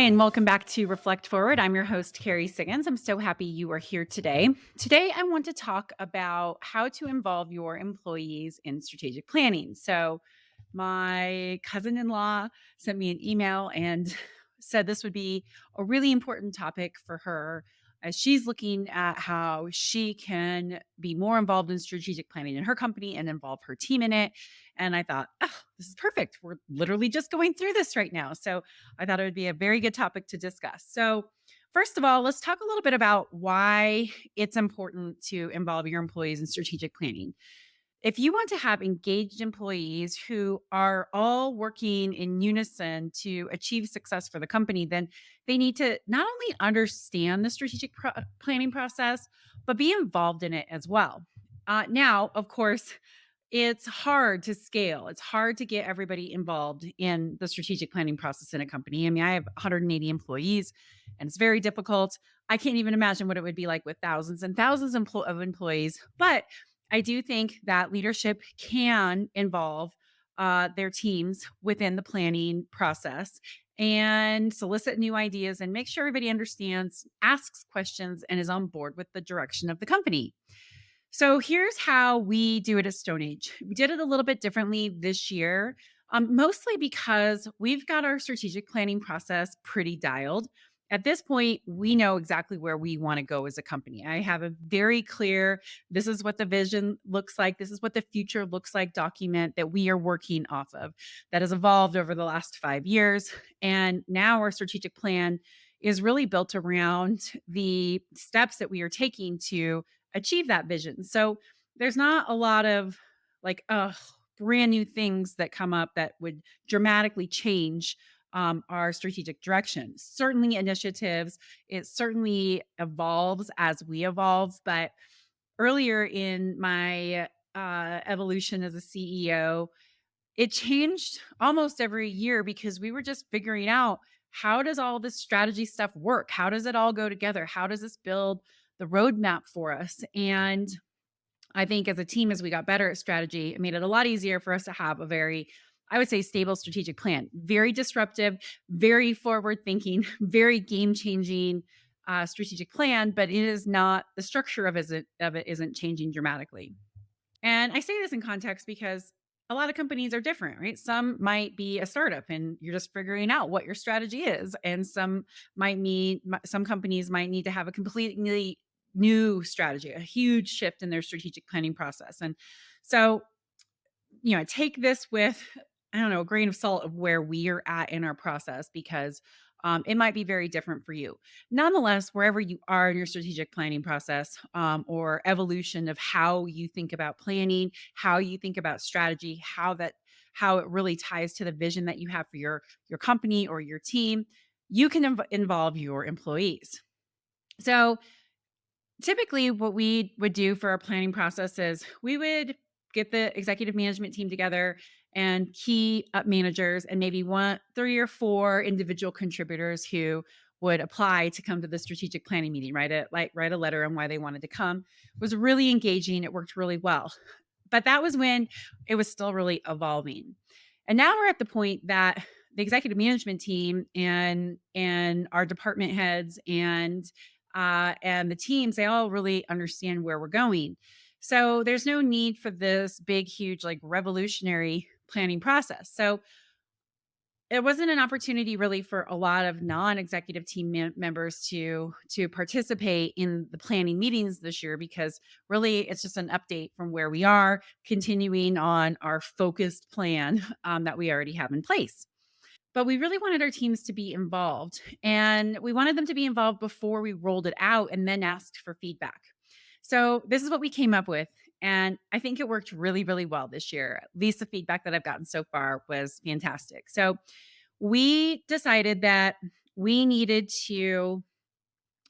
and welcome back to Reflect Forward. I'm your host, Carrie Siggins. I'm so happy you are here today. Today, I want to talk about how to involve your employees in strategic planning. So, my cousin in law sent me an email and said this would be a really important topic for her as she's looking at how she can be more involved in strategic planning in her company and involve her team in it. And I thought, oh, this is perfect. We're literally just going through this right now. So I thought it would be a very good topic to discuss. So, first of all, let's talk a little bit about why it's important to involve your employees in strategic planning. If you want to have engaged employees who are all working in unison to achieve success for the company, then they need to not only understand the strategic planning process, but be involved in it as well. Now, of course, it's hard to scale. It's hard to get everybody involved in the strategic planning process in a company. I mean, I have 180 employees and it's very difficult. I can't even imagine what it would be like with thousands and thousands of employees. But I do think that leadership can involve their teams within the planning process and solicit new ideas and make sure everybody understands, asks questions, and is on board with the direction of the company. So here's how we do it at Stone Age. We did it a little bit differently this year, mostly because we've got our strategic planning process pretty dialed. At this point, we know exactly where we want to go as a company. I have a very clear, this is what the vision looks like, this is what the future looks like document that we are working off of that has evolved over the last 5 years. And now our strategic plan is really built around the steps that we are taking to achieve that vision. So there's not a lot of like brand new things that come up that would dramatically change our strategic direction. Certainly initiatives, it certainly evolves as we evolve. But earlier in my evolution as a CEO, it changed almost every year because we were just figuring out, how does all this strategy stuff work? How does it all go together? How does this build the roadmap for us? And I think as a team, as we got better at strategy, it made it a lot easier for us to have a very, I would say, stable strategic plan. Very disruptive, very forward thinking, very game changing strategic plan, but it is not, the structure of it isn't changing dramatically. And I say this in context because a lot of companies are different, right? Some might be a startup and you're just figuring out what your strategy is. And some companies might need to have a completely new strategy, a huge shift in their strategic planning process. And so, take this with, I don't know, a grain of salt of where we are at in our process because it might be very different for you. Nonetheless, wherever you are in your strategic planning process or evolution of how you think about planning, how you think about strategy, how it really ties to the vision that you have for your company or your team, you can involve your employees. So typically what we would do for our planning process is we would get the executive management team together and key managers and maybe 3 or 4 individual contributors who would apply to come to the strategic planning meeting, write a letter on why they wanted to come. It was really engaging. It worked really well. But that was when it was still really evolving. And now we're at the point that the executive management team and our department heads and the teams, they all really understand where we're going. So there's no need for this big, huge, like revolutionary planning process. So it wasn't an opportunity really for a lot of non-executive team members to participate in the planning meetings this year because really it's just an update from where we are, continuing on our focused plan that we already have in place. But we really wanted our teams to be involved, and we wanted them to be involved before we rolled it out and then asked for feedback. So this is what we came up with, and I think it worked really, really well this year. At least the feedback that I've gotten so far was fantastic. So we decided that we needed to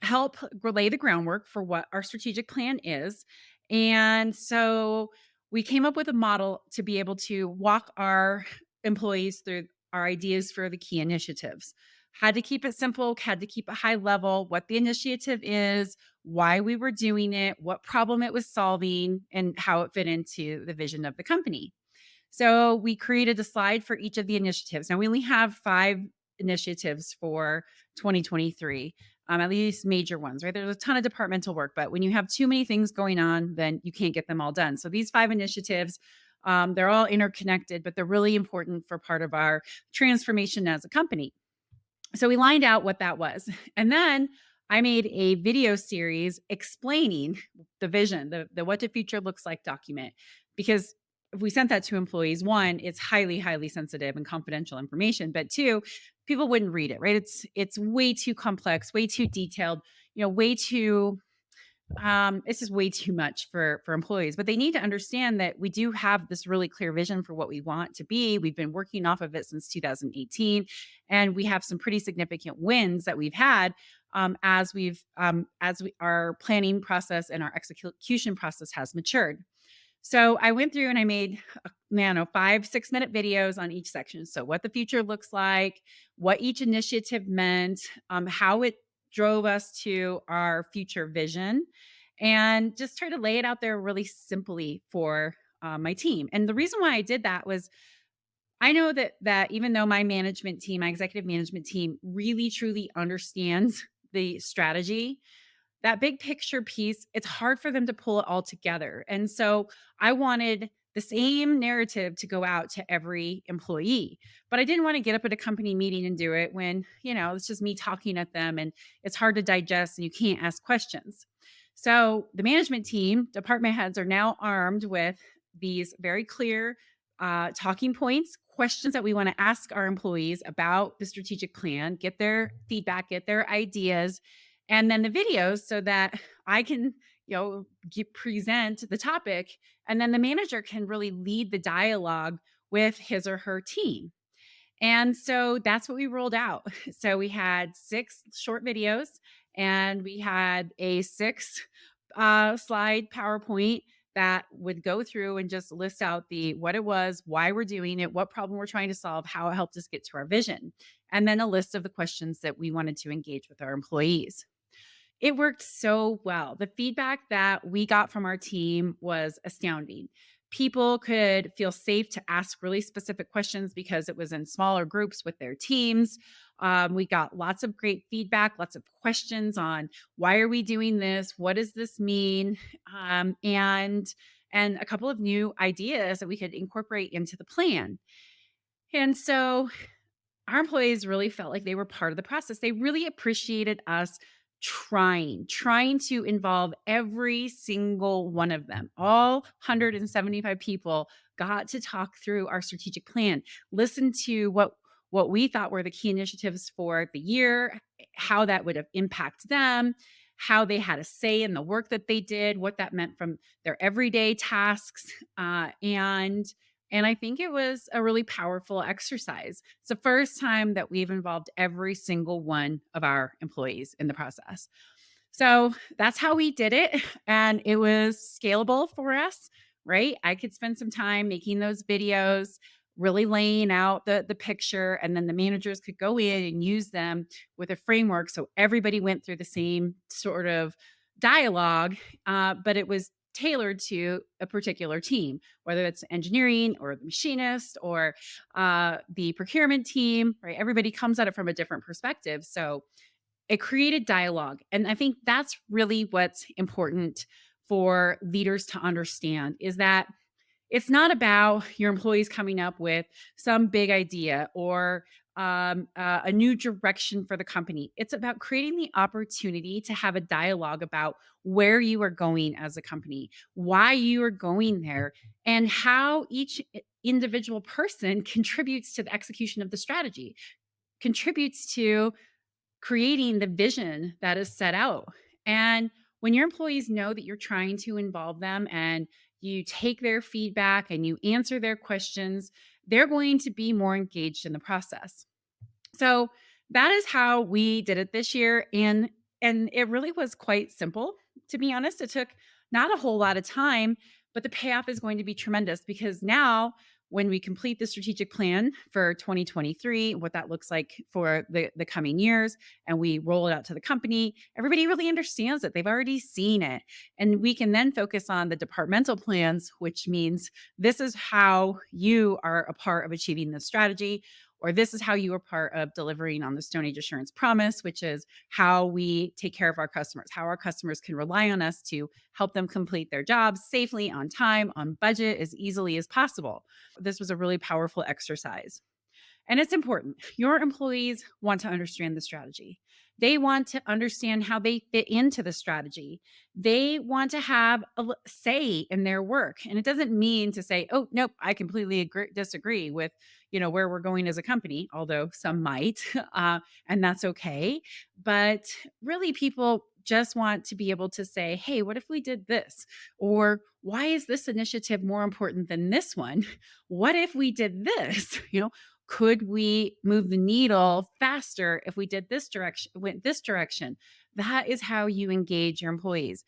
help lay the groundwork for what our strategic plan is. And so we came up with a model to be able to walk our employees through our ideas for the key initiatives. Had to keep it simple, had to keep it high level, what the initiative is, why we were doing it, what problem it was solving, and how it fit into the vision of the company. So we created a slide for each of the initiatives. Now we only have 5 initiatives for 2023. At least major ones, right? There's a ton of departmental work, but when you have too many things going on, then you can't get them all done. So these 5 initiatives, they're all interconnected, but they're really important for part of our transformation as a company. So we lined out what that was. And then I made a video series explaining the vision, the what the future looks like document. Because if we sent that to employees, one, it's highly, highly sensitive and confidential information. But two, people wouldn't read it, right? It's way too complex, way too detailed, way too it's just way too much for employees, but they need to understand that we do have this really clear vision for what we want to be. We've been working off of it since 2018, and we have some pretty significant wins that we've had our planning process and our execution process has matured. So I went through and I made, 5, 6 minute videos on each section. So what the future looks like, what each initiative meant, how it drove us to our future vision, and just try to lay it out there really simply for my team. And the reason why I did that was I know that even though my management team, my executive management team, really truly understands the strategy, that big picture piece, it's hard for them to pull it all together. And so I wanted the same narrative to go out to every employee. But I didn't want to get up at a company meeting and do it when, it's just me talking at them and it's hard to digest and you can't ask questions. So the management team, department heads are now armed with these very clear talking points, questions that we want to ask our employees about the strategic plan, get their feedback, get their ideas, and then the videos so that I can, present the topic, and then the manager can really lead the dialogue with his or her team. And so that's what we rolled out. So we had 6 short videos, and we had a 6 slide PowerPoint that would go through and just list out what it was, why we're doing it, what problem we're trying to solve, how it helped us get to our vision, and then a list of the questions that we wanted to engage with our employees. It worked so well. The feedback that we got from our team was astounding. People could feel safe to ask really specific questions because it was in smaller groups with their teams. We got lots of great feedback, lots of questions on why are we doing this? What does this mean? And a couple of new ideas that we could incorporate into the plan. And so our employees really felt like they were part of the process. They really appreciated us trying to involve every single one of them. All 175 people got to talk through our strategic plan, listen to what we thought were the key initiatives for the year, how that would have impacted them, how they had a say in the work that they did, what that meant from their everyday tasks, and I think it was a really powerful exercise. It's the first time that we've involved every single one of our employees in the process. So that's how we did it. And it was scalable for us, right? I could spend some time making those videos, really laying out the picture, and then the managers could go in and use them with a framework. So everybody went through the same sort of dialogue, but it was tailored to a particular team, whether it's engineering or the machinist or the procurement team, right? Everybody comes at it from a different perspective. So it created dialogue. And I think that's really what's important for leaders to understand is that it's not about your employees coming up with some big idea or a new direction for the company. It's about creating the opportunity to have a dialogue about where you are going as a company, why you are going there, and how each individual person contributes to the execution of the strategy, contributes to creating the vision that is set out. And when your employees know that you're trying to involve them and you take their feedback and you answer their questions, they're going to be more engaged in the process. So that is how we did it this year. And it really was quite simple, to be honest. It took not a whole lot of time, but the payoff is going to be tremendous because now when we complete the strategic plan for 2023, what that looks like for the coming years, and we roll it out to the company, everybody really understands it. They've already seen it. And we can then focus on the departmental plans, which means this is how you are a part of achieving this strategy, or this is how you are part of delivering on the Stone Age Assurance Promise, which is how we take care of our customers, how our customers can rely on us to help them complete their jobs safely, on time, on budget, as easily as possible. This was a really powerful exercise. And it's important. Your employees want to understand the strategy. They want to understand how they fit into the strategy. They want to have a say in their work. And it doesn't mean to say, "Oh, nope, I completely disagree with, where we're going as a company," although some might, and that's okay. But really, people just want to be able to say, "Hey, what if we did this?" Or, "Why is this initiative more important than this one? What if we did this?" Could we move the needle faster if we did this direction, went this direction? That is how you engage your employees.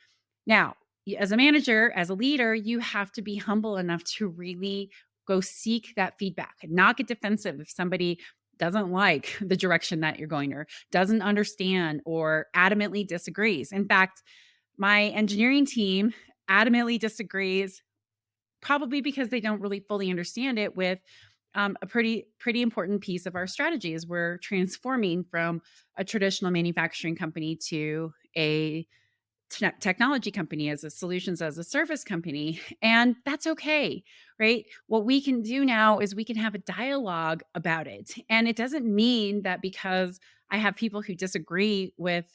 Now, as a manager, as a leader, you have to be humble enough to really go seek that feedback and not get defensive if somebody doesn't like the direction that you're going or doesn't understand or adamantly disagrees. In fact, my engineering team adamantly disagrees, probably because they don't really fully understand it, with a pretty important piece of our strategy is we're transforming from a traditional manufacturing company to a technology company, as a solutions as a service company. And that's okay, right? What we can do now is we can have a dialogue about it. And it doesn't mean that because I have people who disagree with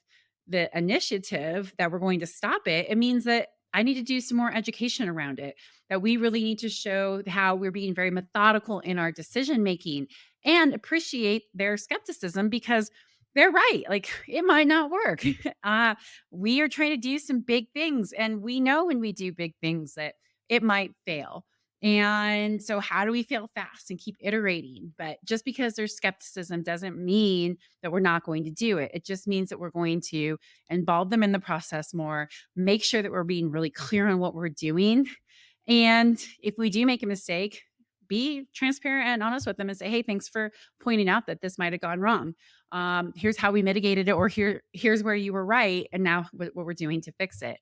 the initiative that we're going to stop it. It means that I need to do some more education around it, that we really need to show how we're being very methodical in our decision making and appreciate their skepticism, because they're right. Like, it might not work. uh, we are trying to do some big things, and we know when we do big things that it might fail. And so, how do we fail fast and keep iterating? But just because there's skepticism doesn't mean that we're not going to do it. It just means that we're going to involve them in the process more, make sure that we're being really clear on what we're doing. And if we do make a mistake, be transparent and honest with them and say, "Hey, thanks for pointing out that this might have gone wrong. Here's how we mitigated it," or here's where you were right, and now what we're doing to fix it.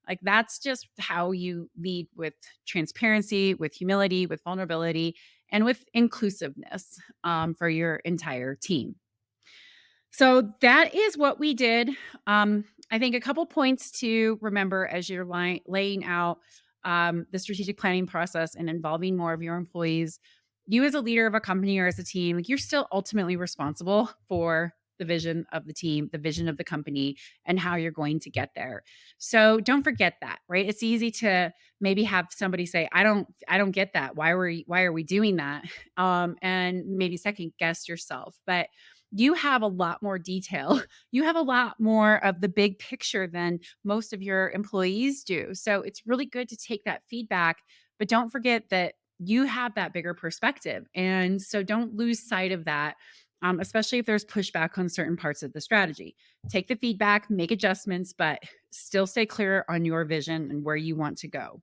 Like, that's just how you lead, with transparency, with humility, with vulnerability, and with inclusiveness, for your entire team. So that is what we did. I think a couple points to remember as you're laying out the strategic planning process and involving more of your employees. You, as a leader of a company or as a team, like, you're still ultimately responsible for the vision of the team, the vision of the company, and how you're going to get there. So don't forget that, right? It's easy to maybe have somebody say, I don't get that. Why are we doing that?" And maybe second guess yourself. But you have a lot more detail. You have a lot more of the big picture than most of your employees do. So it's really good to take that feedback, but don't forget that you have that bigger perspective. And so don't lose sight of that, especially if there's pushback on certain parts of the strategy. Take the feedback, make adjustments, but still stay clear on your vision and where you want to go.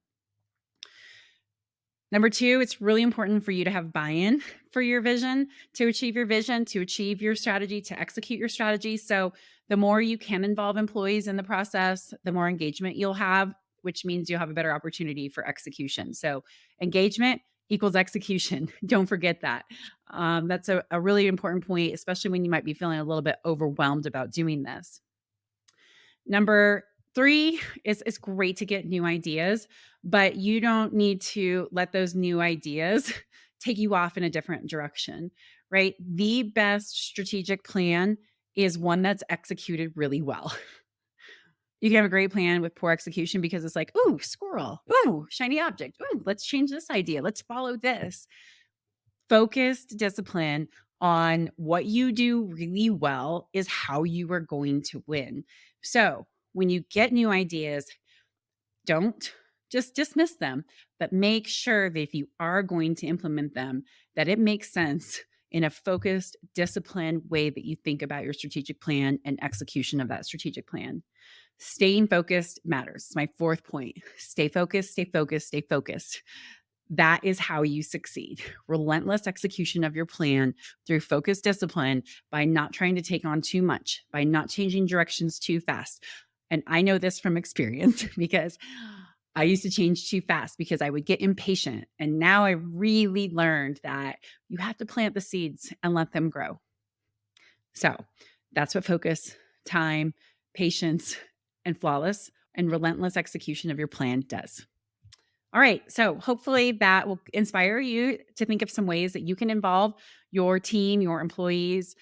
Number two, it's really important for you to have buy-in for your vision, to achieve your vision, to achieve your strategy, to execute your strategy. So the more you can involve employees in the process, the more engagement you'll have, which means you'll have a better opportunity for execution. So engagement equals execution. Don't forget that. That's a really important point, especially when you might be feeling a little bit overwhelmed about doing this. Number three is it's great to get new ideas, but you don't need to let those new ideas take you off in a different direction, right? The best strategic plan is one that's executed really well. You can have a great plan with poor execution because it's like, "Ooh, squirrel. Ooh, shiny object. Ooh, let's change this idea. Let's follow this." Focused discipline on what you do really well is how you are going to win. So when you get new ideas, don't just dismiss them, but make sure that if you are going to implement them, that it makes sense in a focused, disciplined way that you think about your strategic plan and execution of that strategic plan. Staying focused matters. My fourth point: stay focused, stay focused, stay focused. That is how you succeed. Relentless execution of your plan through focused discipline, by not trying to take on too much, by not changing directions too fast. And I know this from experience because I used to change too fast because I would get impatient. And now I really learned that you have to plant the seeds and let them grow. So that's what focus, time, patience, and flawless and relentless execution of your plan does. All right. So hopefully that will inspire you to think of some ways that you can involve your team, your employees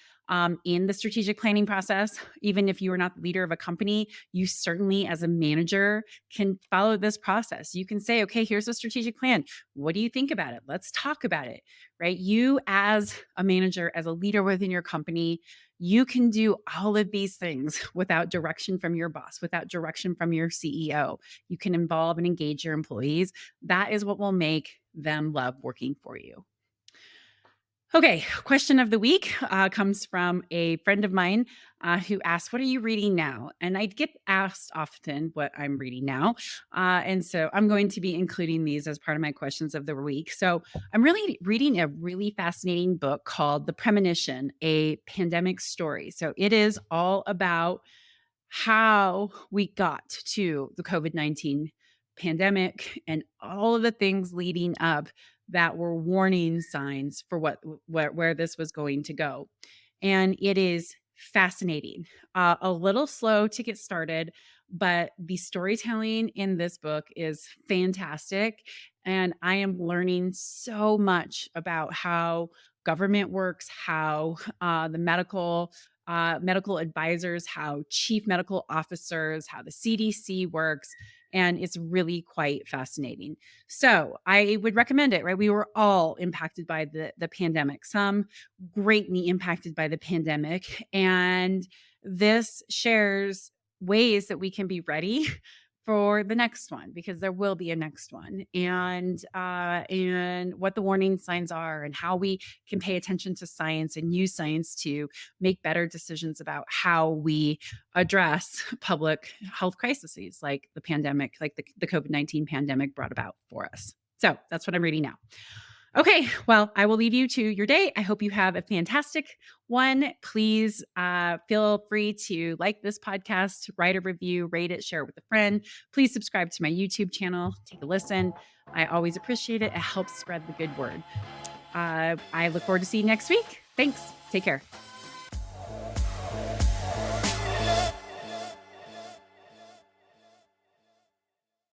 in the strategic planning process. Even if you are not the leader of a company, you certainly, as a manager, can follow this process. You can say, okay, here's a strategic plan. What do you think about it? Let's talk about it, right? You, as a manager, as a leader within your company, you can do all of these things without direction from your boss, without direction from your CEO. You can involve and engage your employees. That is what will make them love working for you. Okay, question of the week comes from a friend of mine who asked, "What are you reading now?" And I get asked often what I'm reading now. And so I'm going to be including these as part of my questions of the week. So I'm really reading a really fascinating book called The Premonition, a Pandemic Story. So it is all about how we got to the COVID-19 pandemic and all of the things leading up that were warning signs for where this was going to go. And it is fascinating. A little slow to get started, but the storytelling in this book is fantastic. And I am learning so much about how government works, how the medical advisors, how chief medical officers, how the CDC works. And it's really quite fascinating. So I would recommend it, right? We were all impacted by the pandemic, some greatly impacted by the pandemic. And this shares ways that we can be ready for the next one, because there will be a next one, and what the warning signs are and how we can pay attention to science and use science to make better decisions about how we address public health crises like the pandemic, like the COVID-19 pandemic brought about for us. So that's what I'm reading now. Okay, well, I will leave you to your day. I hope you have a fantastic one. Please feel free to like this podcast, write a review, rate it, share it with a friend. Please subscribe to my YouTube channel, take a listen. I always appreciate it. It helps spread the good word. I look forward to seeing you next week. Thanks. Take care.